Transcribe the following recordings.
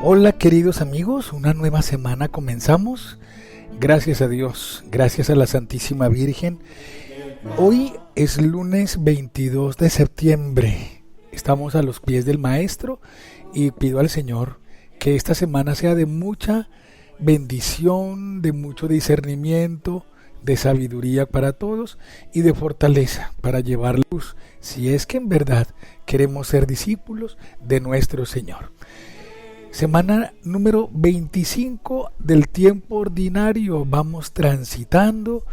Hola queridos amigos, una nueva semana comenzamos. Gracias a Dios, gracias a la Santísima Virgen. Hoy es lunes 22 de septiembre. Estamos a los pies del Maestro y pido al Señor que esta semana sea de mucha bendición, de mucho discernimiento, de sabiduría para todos y de fortaleza para llevar luz, si es que en verdad queremos ser discípulos de nuestro Señor. Semana número 25 del tiempo ordinario. Vamos transitando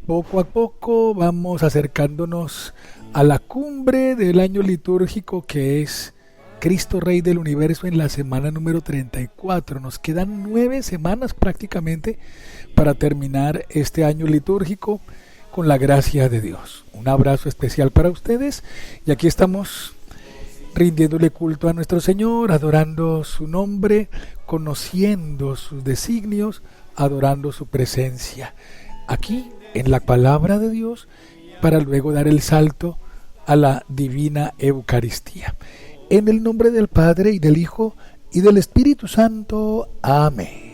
poco a poco, vamos acercándonos a la cumbre del año litúrgico que es Cristo Rey del Universo en la semana número 34. Nos quedan 9 semanas prácticamente para terminar este año litúrgico con la gracia de Dios. Un abrazo especial para ustedes y aquí estamos rindiéndole culto a nuestro Señor, adorando su nombre, conociendo sus designios, adorando su presencia. Aquí, en la palabra de Dios, para luego dar el salto a la divina Eucaristía. En el nombre del Padre, y del Hijo, y del Espíritu Santo. Amén.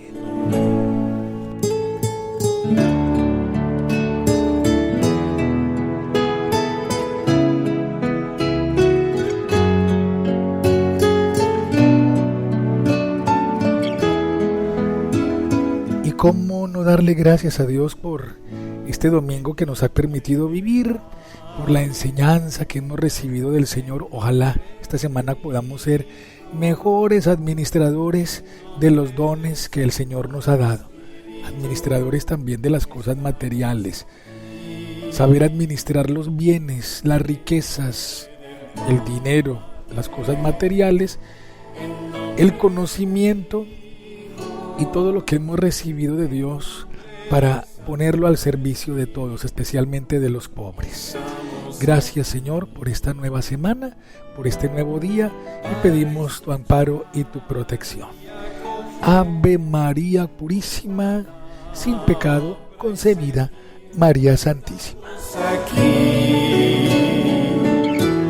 ¿Cómo no darle gracias a Dios por este domingo que nos ha permitido vivir, por la enseñanza que hemos recibido del Señor? Ojalá esta semana podamos ser mejores administradores de los dones que el Señor nos ha dado, administradores también de las cosas materiales, saber administrar los bienes, las riquezas, el dinero, las cosas materiales, el conocimiento y todo lo que hemos recibido de Dios para ponerlo al servicio de todos, especialmente de los pobres. Gracias, Señor, por esta nueva semana, por este nuevo día, y pedimos tu amparo y tu protección. Ave María Purísima, sin pecado concebida, María Santísima. Aquí,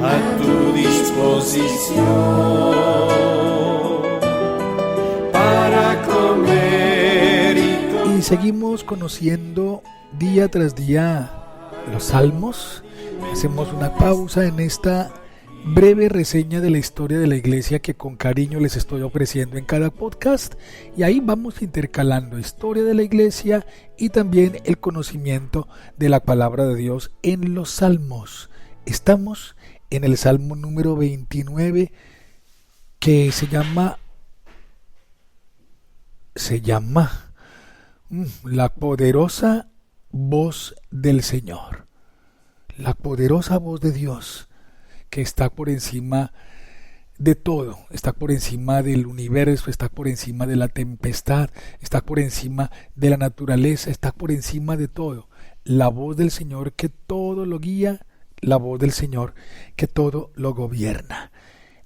a tu disposición. Y seguimos conociendo día tras día los salmos. Hacemos una pausa en esta breve reseña de la historia de la iglesia que con cariño les estoy ofreciendo en cada podcast, y ahí vamos intercalando historia de la iglesia y también el conocimiento de la palabra de Dios en los salmos. Estamos en el salmo número 29 que se llama la poderosa voz del Señor. La poderosa voz de Dios que está por encima de todo, está por encima del universo, está por encima de la tempestad, está por encima de la naturaleza, está por encima de todo. La voz del Señor que todo lo guía, la voz del Señor que todo lo gobierna.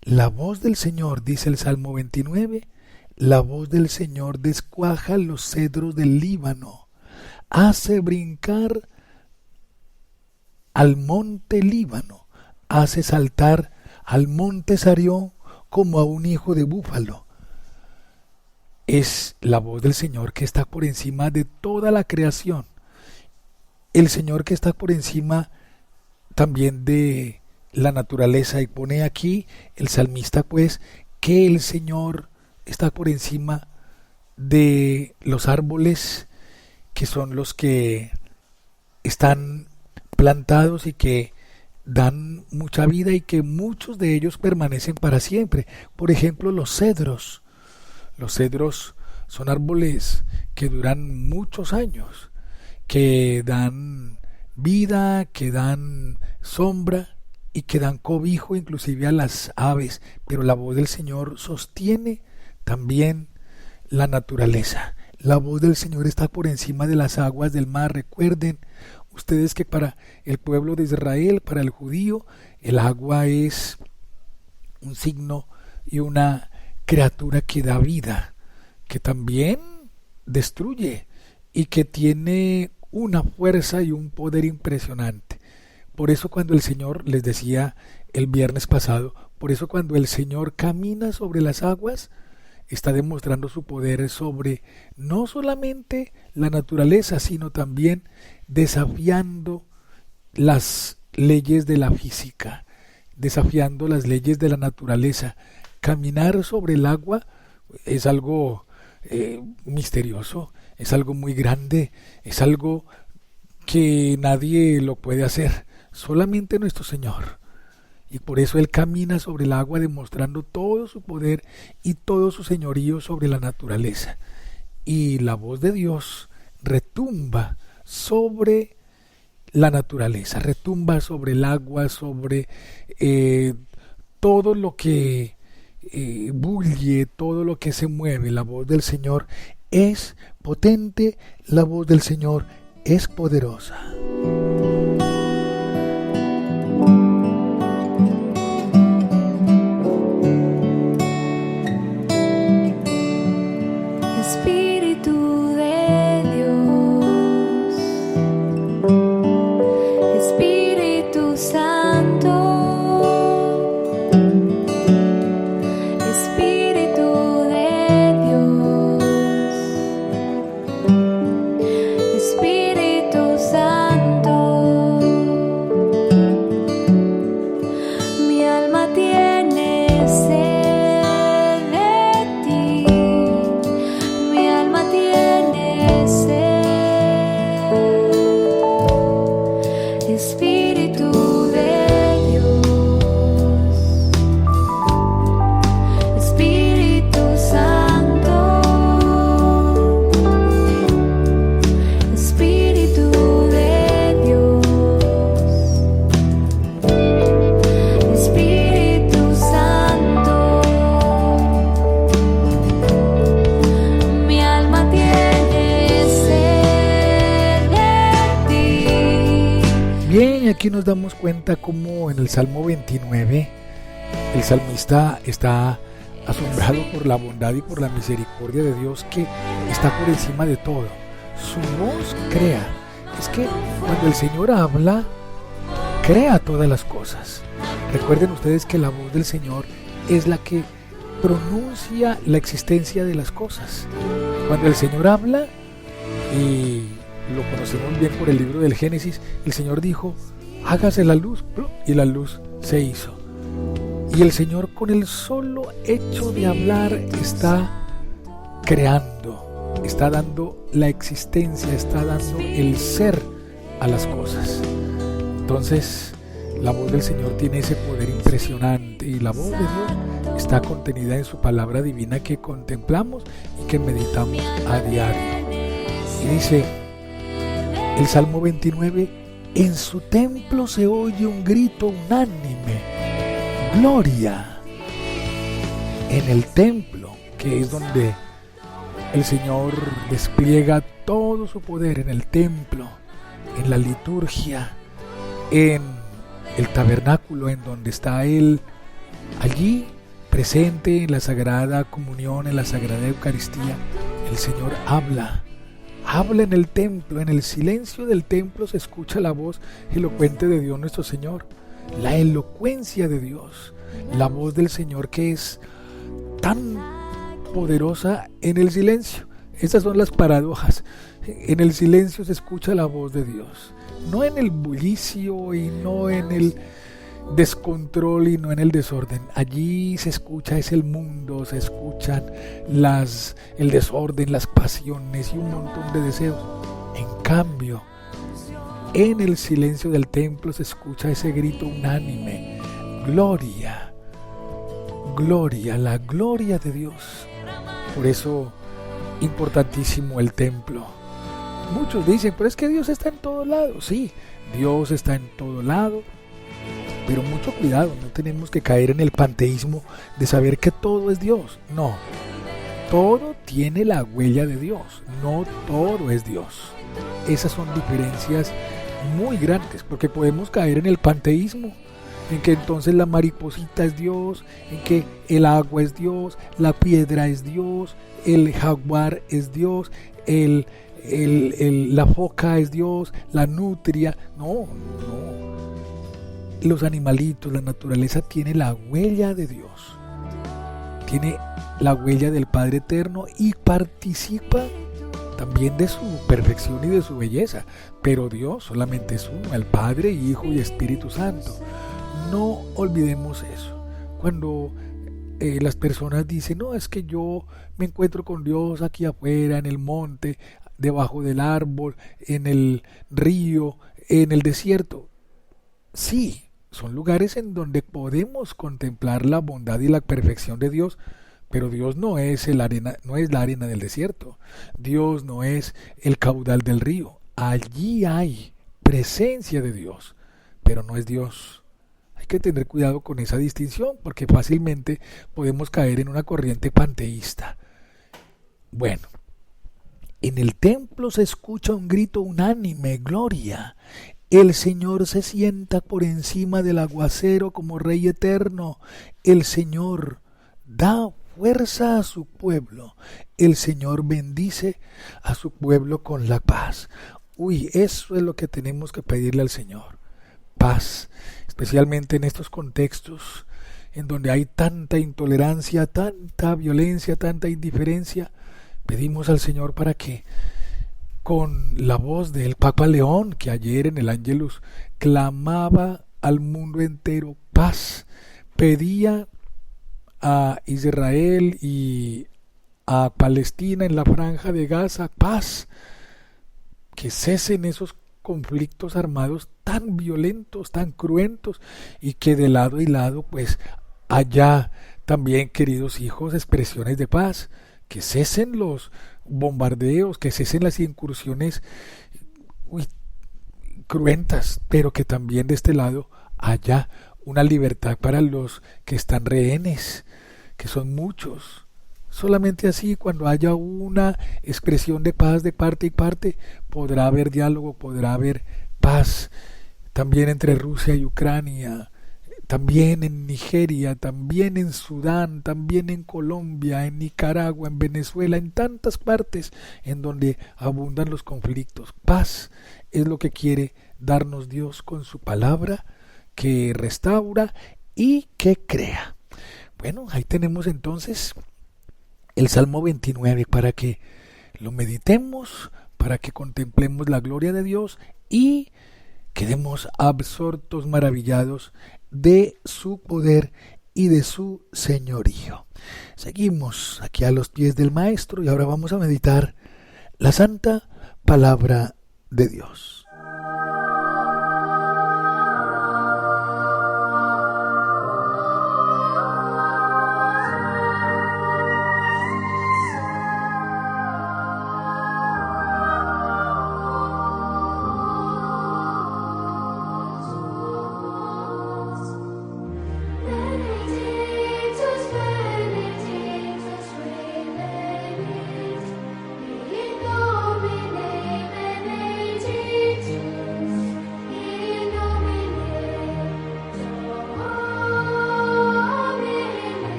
La voz del Señor, dice el Salmo 29, la voz del Señor descuaja los cedros del Líbano, hace brincar al monte Líbano, hace saltar al monte Sarión como a un hijo de búfalo. Es la voz del Señor que está por encima de toda la creación, el Señor que está por encima también de la naturaleza, y pone aquí el salmista pues que el Señor está por encima de los árboles, que son los que están plantados y que dan mucha vida y que muchos de ellos permanecen para siempre. Por ejemplo, los cedros. Los cedros son árboles que duran muchos años, que dan vida, que dan sombra y que dan cobijo inclusive a las aves, pero la voz del Señor sostiene también la naturaleza. La voz del Señor está por encima de las aguas del mar. Recuerden ustedes que para el pueblo de Israel, para el judío, el agua es un signo y una criatura que da vida, que también destruye y que tiene una fuerza y un poder impresionante. Por eso cuando el Señor, les decía el viernes pasado, por eso cuando el Señor camina sobre las aguas, está demostrando su poder sobre no solamente la naturaleza, sino también desafiando las leyes de la física, desafiando las leyes de la naturaleza. Caminar sobre el agua es algo misterioso, es algo muy grande, es algo que nadie lo puede hacer, solamente nuestro Señor. Y por eso Él camina sobre el agua demostrando todo su poder y todo su señorío sobre la naturaleza. Y la voz de Dios retumba sobre la naturaleza, retumba sobre el agua, sobre todo lo que bulle, todo lo que se mueve. La voz del Señor es potente, la voz del Señor es poderosa. Espíritu de Dios, Espíritu Santo, Espíritu de Dios, Espíritu Santo, mi alma tiene sed de ti, mi alma tiene sed, Espíritu de Dios, Espíritu Santo, Espíritu de Dios, Espíritu Santo, mi alma tiene sed de ti. Bien, aquí nos damos cuenta cómo en el Salmo 29 el salmista está asombrado por la bondad y por la misericordia de Dios que está por encima de todo. Su voz crea. Es que cuando el Señor habla, crea todas las cosas. Recuerden ustedes que la voz del Señor es la que pronuncia la existencia de las cosas. Cuando el Señor habla, y lo conocemos bien por el libro del Génesis, el Señor dijo, hágase la luz, y la luz se hizo. Y el Señor con el solo hecho de hablar está creando, está dando la existencia, está dando el ser a las cosas. Entonces, la voz del Señor tiene ese poder impresionante y la voz de Dios está contenida en su palabra divina que contemplamos y que meditamos a diario. Y dice el Salmo 29, en su templo se oye un grito unánime, gloria. En el templo, que es donde el Señor despliega todo su poder, en el templo, en la liturgia, en el tabernáculo, en donde está Él, allí presente en la Sagrada Comunión, en la Sagrada Eucaristía, el Señor habla en el templo, en el silencio del templo se escucha la voz elocuente de Dios nuestro Señor, la elocuencia de Dios, la voz del Señor que es tan poderosa en el silencio. Esas son las paradojas. En el silencio se escucha la voz de Dios, no en el bullicio y no en el descontrol y no en el desorden. Allí se escucha es el mundo, se escuchan el desorden, las pasiones y un montón de deseos. En cambio, en el silencio del templo se escucha ese grito unánime, gloria, gloria, la gloria de Dios. Por eso, importantísimo el templo. Muchos dicen, pero es que Dios está en todo lado. Sí, Dios está en todo lado, pero mucho cuidado, no tenemos que caer en el panteísmo de saber que todo es Dios. No, todo tiene la huella de Dios, no todo es Dios. Esas son diferencias muy grandes, porque podemos caer en el panteísmo, en que entonces la mariposita es Dios, en que el agua es Dios, la piedra es Dios, el jaguar es Dios, el la foca es Dios, la nutria. No. Los animalitos, la naturaleza tiene la huella de Dios, tiene la huella del Padre Eterno y participa también de su perfección y de su belleza. Pero Dios solamente es uno, el Padre, Hijo y Espíritu Santo. No olvidemos eso. Cuando las personas dicen, no, es que yo me encuentro con Dios aquí afuera, en el monte, debajo del árbol, en el río, en el desierto. Sí, son lugares en donde podemos contemplar la bondad y la perfección de Dios, pero Dios no es la arena del desierto. Dios no es el caudal del río. Allí hay presencia de Dios, pero no es Dios. Hay que tener cuidado con esa distinción, porque fácilmente podemos caer en una corriente panteísta. Bueno, en el templo se escucha un grito unánime: gloria. El Señor se sienta por encima del aguacero como Rey eterno. El Señor da fuerza a su pueblo. El Señor bendice a su pueblo con la paz. Eso es lo que tenemos que pedirle al Señor. Paz, especialmente en estos contextos en donde hay tanta intolerancia, tanta violencia, tanta indiferencia. Pedimos al Señor para que, con la voz del Papa León, que ayer en el Ángelus clamaba al mundo entero paz, pedía a Israel y a Palestina en la franja de Gaza paz, que cesen esos conflictos armados tan violentos, tan cruentos, y que de lado y lado pues haya también, queridos hijos, expresiones de paz, que cesen los bombardeos, que cesen las incursiones cruentas, pero que también de este lado haya una libertad para los que están rehenes, que son muchos. Solamente así, cuando haya una expresión de paz de parte y parte, podrá haber diálogo, podrá haber paz también entre Rusia y Ucrania, también en Nigeria, también en Sudán, también en Colombia, en Nicaragua, en Venezuela, en tantas partes en donde abundan los conflictos. Paz es lo que quiere darnos Dios con su palabra, que restaura y que crea. Bueno, ahí tenemos entonces el Salmo 29 para que lo meditemos, para que contemplemos la gloria de Dios y quedemos absortos, maravillados de su poder y de su señorío. Seguimos aquí a los pies del Maestro y ahora vamos a meditar la santa palabra de Dios.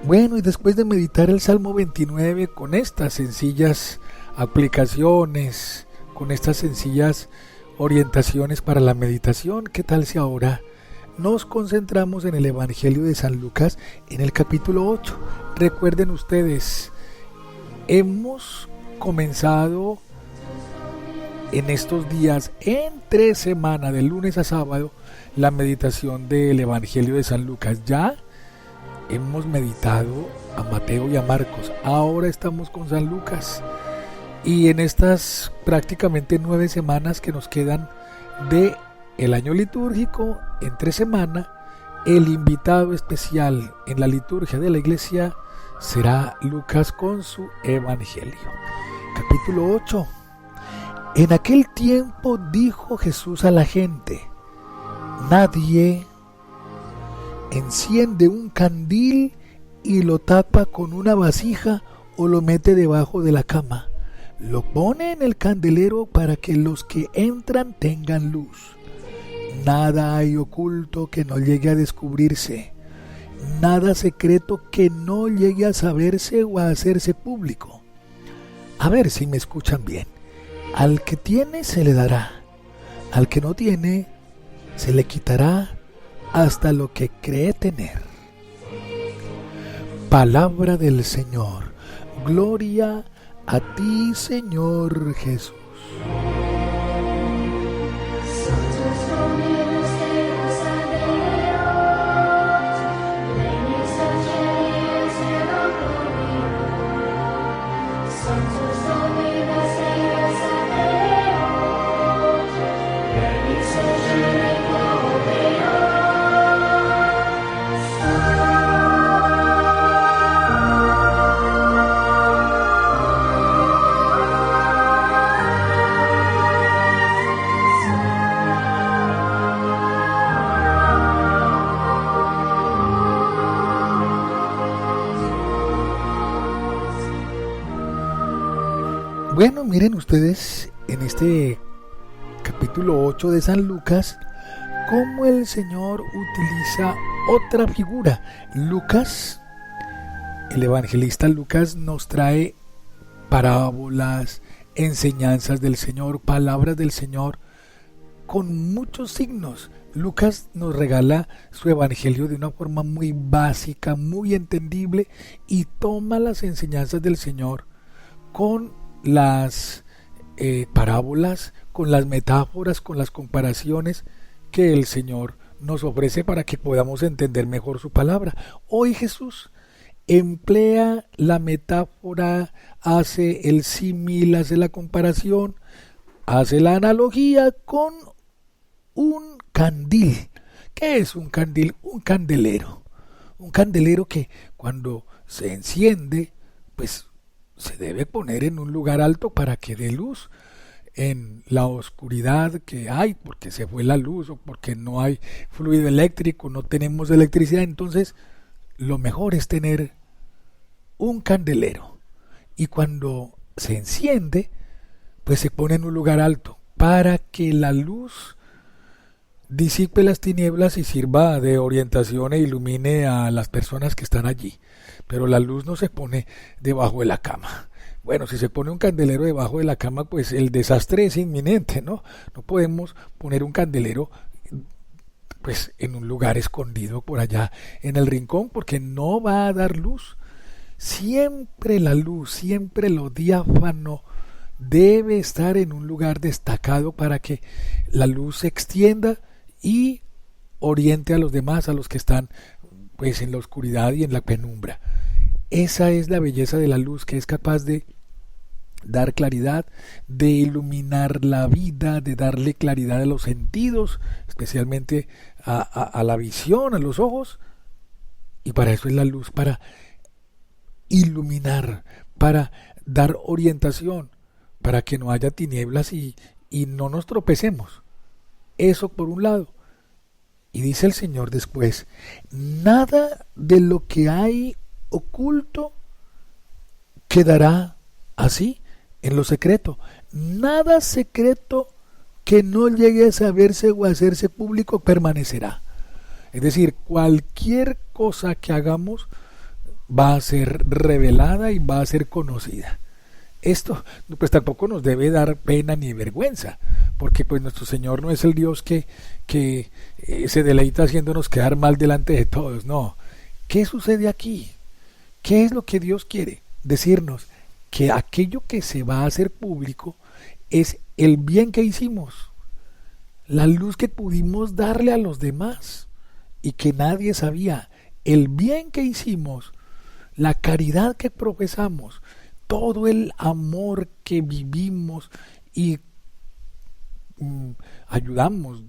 Bueno, y después de meditar el Salmo 29 con estas sencillas aplicaciones, con estas sencillas orientaciones para la meditación, ¿qué tal si ahora nos concentramos en el Evangelio de San Lucas en el capítulo 8? Recuerden ustedes, hemos comenzado en estos días, entre semana, de lunes a sábado, la meditación del Evangelio de San Lucas. Ya hemos meditado a Mateo y a Marcos, ahora estamos con San Lucas, y en estas prácticamente 9 semanas que nos quedan de el año litúrgico, entre semana, el invitado especial en la liturgia de la iglesia será Lucas con su Evangelio. Capítulo 8. En aquel tiempo dijo Jesús a la gente: nadie enciende un candil y lo tapa con una vasija o lo mete debajo de la cama. Lo pone en el candelero para que los que entran tengan luz. Nada hay oculto que no llegue a descubrirse, nada secreto que no llegue a saberse o a hacerse público. A ver si me escuchan bien. Al que tiene se le dará, al que no tiene se le quitará hasta lo que cree tener. Palabra del Señor. Gloria a ti, Señor Jesús. Bueno, miren ustedes en este capítulo 8 de San Lucas cómo el Señor utiliza otra figura. Lucas, el evangelista Lucas, nos trae parábolas, enseñanzas del Señor, palabras del Señor con muchos signos. Lucas nos regala su evangelio de una forma muy básica, muy entendible, y toma las enseñanzas del Señor con las parábolas, con las metáforas, con las comparaciones que el Señor nos ofrece para que podamos entender mejor su palabra. Hoy Jesús emplea la metáfora, hace el símil, hace la comparación, hace la analogía con un candil. ¿Qué es un candil? Un candelero. Un candelero que cuando se enciende, pues se debe poner en un lugar alto para que dé luz en la oscuridad que hay, porque se fue la luz o porque no hay fluido eléctrico, no tenemos electricidad. Entonces lo mejor es tener un candelero, y cuando se enciende, pues se pone en un lugar alto para que la luz disipe las tinieblas y sirva de orientación e ilumine a las personas que están allí. Pero la luz no se pone debajo de la cama. Bueno, si se pone un candelero debajo de la cama, pues el desastre es inminente, ¿no? No podemos poner un candelero pues en un lugar escondido por allá en el rincón, porque no va a dar luz. Siempre la luz, siempre lo diáfano debe estar en un lugar destacado para que la luz se extienda y oriente a los demás, a los que están pues en la oscuridad y en la penumbra. Esa es la belleza de la luz, que es capaz de dar claridad, de iluminar la vida, de darle claridad a los sentidos, especialmente a la visión, a los ojos. Y para eso es la luz, para iluminar, para dar orientación, para que no haya tinieblas y no nos tropecemos. Eso por un lado. Y dice el Señor después: nada de lo que hay oculto quedará así en lo secreto. Nada secreto que no llegue a saberse o a hacerse público permanecerá. Es decir, cualquier cosa que hagamos va a ser revelada y va a ser conocida. Esto pues tampoco nos debe dar pena ni vergüenza, porque pues nuestro Señor no es el Dios que se deleita haciéndonos quedar mal delante de todos. No. ¿Qué sucede aquí? ¿Qué es lo que Dios quiere? Decirnos que aquello que se va a hacer público es el bien que hicimos, la luz que pudimos darle a los demás y que nadie sabía, el bien que hicimos, la caridad que profesamos, todo el amor que vivimos y ayudamos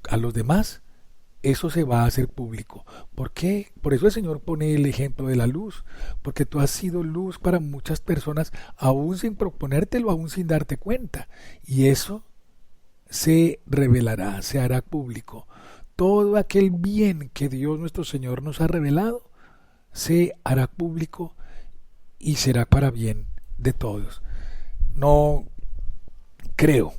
a los demás. Eso se va a hacer público. ¿Por qué? Por eso el Señor pone el ejemplo de la luz, porque tú has sido luz para muchas personas, aún sin proponértelo, aún sin darte cuenta, y eso se revelará, se hará público. Todo aquel bien que Dios nuestro Señor nos ha revelado se hará público y será para bien de todos. No creo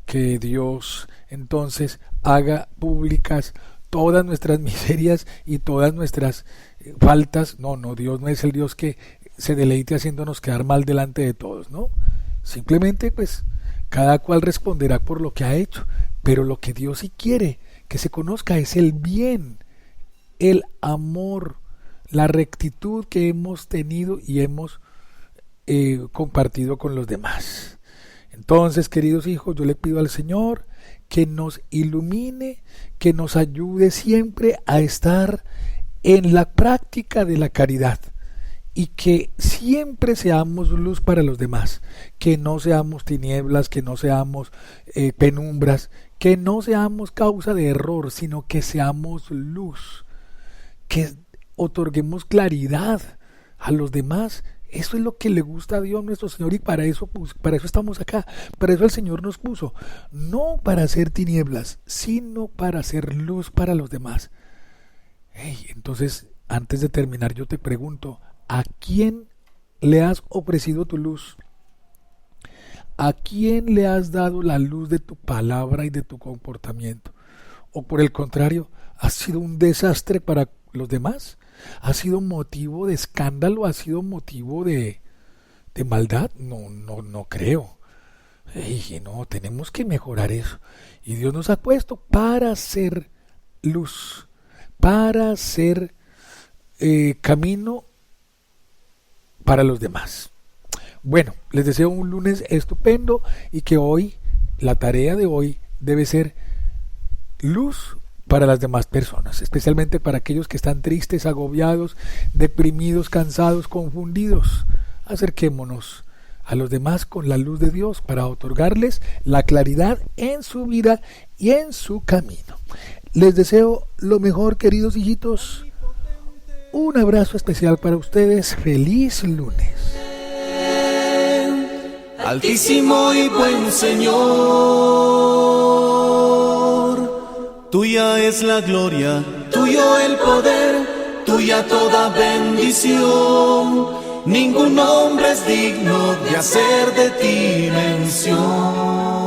que Dios entonces haga públicas todas nuestras miserias y todas nuestras faltas. No, Dios no es el Dios que se deleite haciéndonos quedar mal delante de todos, ¿no? Simplemente, pues, cada cual responderá por lo que ha hecho, pero lo que Dios sí quiere que se conozca es el bien, el amor, la rectitud que hemos tenido y hemos compartido con los demás. Entonces, queridos hijos, yo le pido al Señor que nos ilumine, que nos ayude siempre a estar en la práctica de la caridad y que siempre seamos luz para los demás, que no seamos tinieblas, que no seamos penumbras, que no seamos causa de error, sino que seamos luz, que otorguemos claridad a los demás. Eso es lo que le gusta a Dios nuestro Señor, y para eso estamos acá, para eso el Señor nos puso, no para hacer tinieblas, sino para hacer luz para los demás. Entonces, antes de terminar, yo te pregunto, ¿a quién le has ofrecido tu luz? ¿A quién le has dado la luz de tu palabra y de tu comportamiento? ¿O por el contrario, has sido un desastre para los demás? ¿Ha sido motivo de escándalo? ¿Ha sido motivo de maldad? No creo. No, tenemos que mejorar eso. Y Dios nos ha puesto para ser luz, para ser camino para los demás. Bueno, les deseo un lunes estupendo y que hoy, la tarea de hoy debe ser luz para las demás personas, especialmente para aquellos que están tristes, agobiados, deprimidos, cansados, confundidos. Acerquémonos a los demás con la luz de Dios para otorgarles la claridad en su vida y en su camino. Les deseo lo mejor, queridos hijitos. Un abrazo especial para ustedes. Feliz lunes. Altísimo y buen Señor, tuya es la gloria, tuyo el poder, tuya toda bendición. Ningún hombre es digno de hacer de ti mención.